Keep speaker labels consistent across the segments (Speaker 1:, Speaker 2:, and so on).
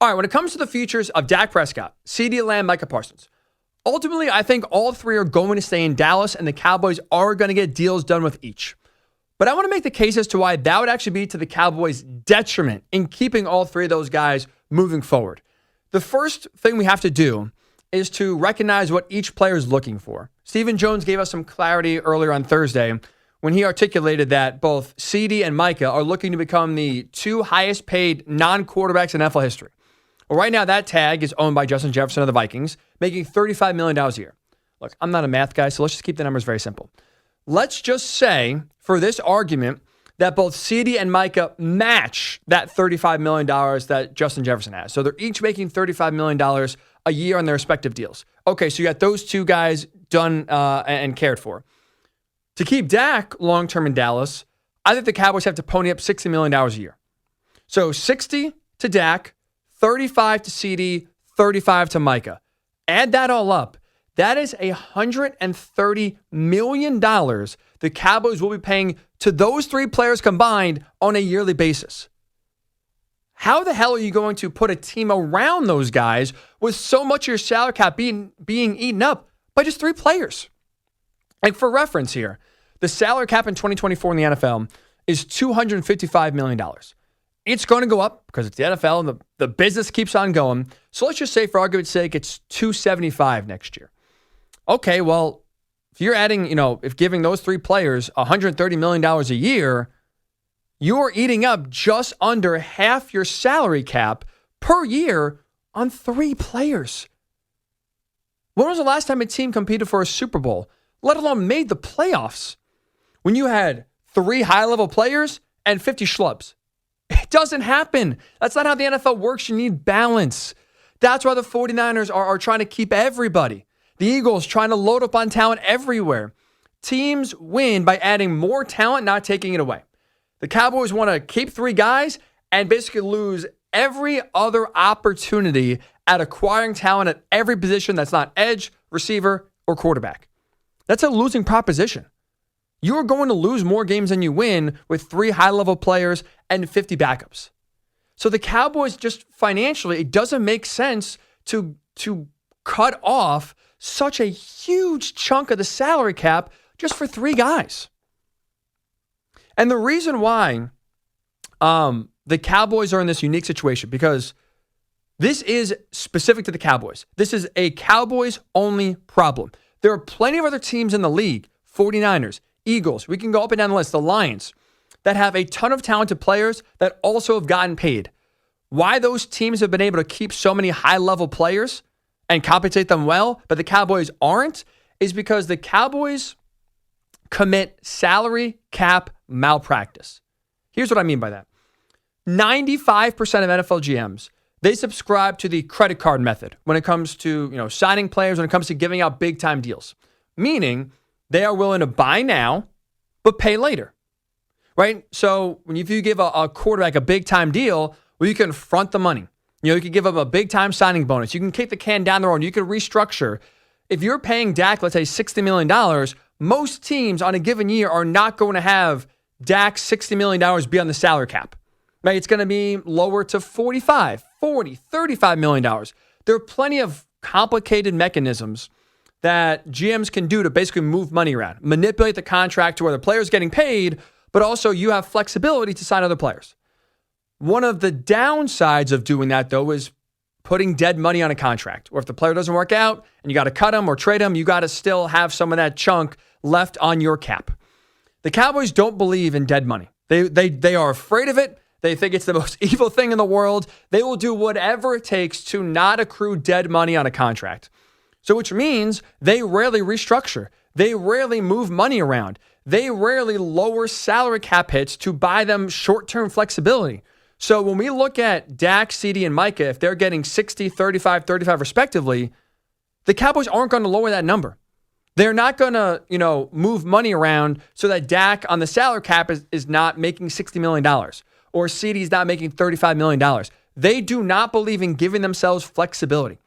Speaker 1: All right, when it comes to the futures of Dak Prescott, CeeDee Lamb, Micah Parsons, ultimately, I think all three are going to stay in Dallas, and the Cowboys are going to get deals done with each. But I want to make the case as to why that would actually be to the Cowboys' detriment in keeping all three of those guys moving forward. The first thing we have to do is to recognize what each player is looking for. Stephen Jones gave us some clarity earlier on Thursday when he articulated that both CeeDee and Micah are looking to become the two highest paid non-quarterbacks in NFL history. Well, right now, that tag is owned by Justin Jefferson of the Vikings, making $35 million a year. Look, I'm not a math guy, so let's just keep the numbers very simple. Let's just say, for this argument, that both CeeDee and Micah match that $35 million that Justin Jefferson has. So they're each making $35 million a year on their respective deals. Okay, so you got those two guys done and cared for. To keep Dak long-term in Dallas, I think the Cowboys have to pony up $60 million a year. So 60 to Dak, 35 to CeeDee, 35 to Micah. Add that all up. That is $130 million the Cowboys will be paying to those three players combined on a yearly basis. How the hell are you going to put a team around those guys with so much of your salary cap being eaten up by just three players? Like, for reference here, the salary cap in 2024 in the NFL is $255 million. It's going to go up because it's the NFL and the business keeps on going. So let's just say, for argument's sake, it's $275 next year. Okay, well, if you're adding, if giving those three players $130 million a year, you're eating up just under half your salary cap per year on three players. When was the last time a team competed for a Super Bowl, let alone made the playoffs, when you had three high-level players and 50 schlubs? It doesn't happen. That's not how the NFL works. You need balance. That's why the 49ers are trying to keep everybody. The Eagles trying to load up on talent everywhere. Teams win by adding more talent, not taking it away. The Cowboys want to keep three guys and basically lose every other opportunity at acquiring talent at every position that's not edge, receiver, or quarterback. That's a losing proposition. You're going to lose more games than you win with three high-level players and 50 backups. So the Cowboys, just financially, it doesn't make sense to cut off such a huge chunk of the salary cap just for three guys. And the reason why the Cowboys are in this unique situation, because this is specific to the Cowboys. This is a Cowboys-only problem. There are plenty of other teams in the league, 49ers, Eagles, we can go up and down the list, the Lions, that have a ton of talented players that also have gotten paid. Why those teams have been able to keep so many high-level players and compensate them well, but the Cowboys aren't, is because the Cowboys commit salary cap malpractice. Here's what I mean by that. 95% of NFL GMs, they subscribe to the credit card method when it comes to, signing players, when it comes to giving out big-time deals. Meaning, they are willing to buy now, but pay later. Right? So if you give a quarterback a big-time deal, well, you can front the money. You can give them a big-time signing bonus. You can kick the can down the road. You can restructure. If you're paying Dak, let's say, $60 million, most teams on a given year are not going to have Dak's $60 million be on the salary cap. Right? It's going to be lower to $45, $40, $35 million. There are plenty of complicated mechanisms that GMs can do to basically move money around, manipulate the contract to where the player's getting paid, but also you have flexibility to sign other players. One of the downsides of doing that, though, is putting dead money on a contract. Or if the player doesn't work out and you got to cut him or trade him, you got to still have some of that chunk left on your cap. The Cowboys don't believe in dead money. They are afraid of it. They think it's the most evil thing in the world. They will do whatever it takes to not accrue dead money on a contract. So which means they rarely restructure. They rarely move money around. They rarely lower salary cap hits to buy them short-term flexibility. So when we look at Dak, CeeDee, and Micah, if they're getting 60, 35, 35 respectively, the Cowboys aren't going to lower that number. They're not going to, move money around so that Dak on the salary cap is not making $60 million or CeeDee is not making $35 million. They do not believe in giving themselves flexibility.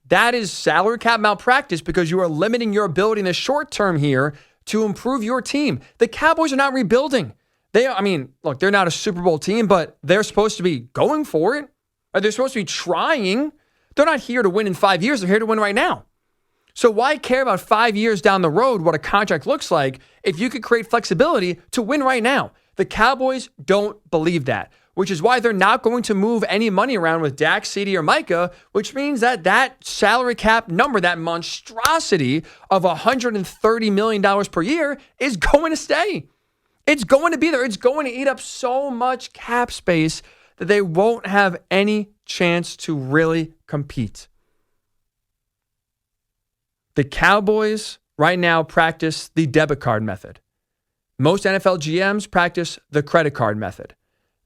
Speaker 1: That is salary cap malpractice because you are limiting your ability in the short term here to improve your team. The Cowboys are not rebuilding. They're not a Super Bowl team, but they're supposed to be going for it. They're supposed to be trying. They're not here to win in 5 years. They're here to win right now. So why care about 5 years down the road what a contract looks like if you could create flexibility to win right now? The Cowboys don't believe that, which is why they're not going to move any money around with Dak, CeeDee, or Micah, which means that salary cap number, that monstrosity of $130 million per year is going to stay. It's going to be there. It's going to eat up so much cap space that they won't have any chance to really compete. The Cowboys right now practice the debit card method. Most NFL GMs practice the credit card method.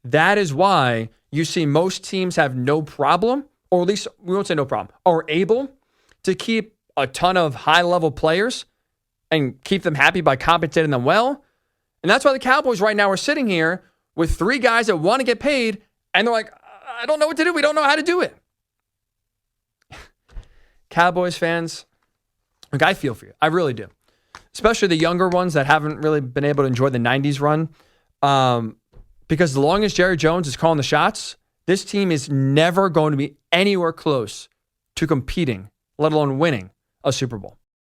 Speaker 1: That is why you see most teams have no problem, or at least we won't say no problem, are able to keep a ton of high-level players and keep them happy by compensating them well. And that's why the Cowboys right now are sitting here with 3 guys that want to get paid, and they're like, I don't know what to do. We don't know how to do it. Cowboys fans, like, I feel for you. I really do. Especially the younger ones that haven't really been able to enjoy the 90s run. Because as long as Jerry Jones is calling the shots, this team is never going to be anywhere close to competing, let alone winning a Super Bowl.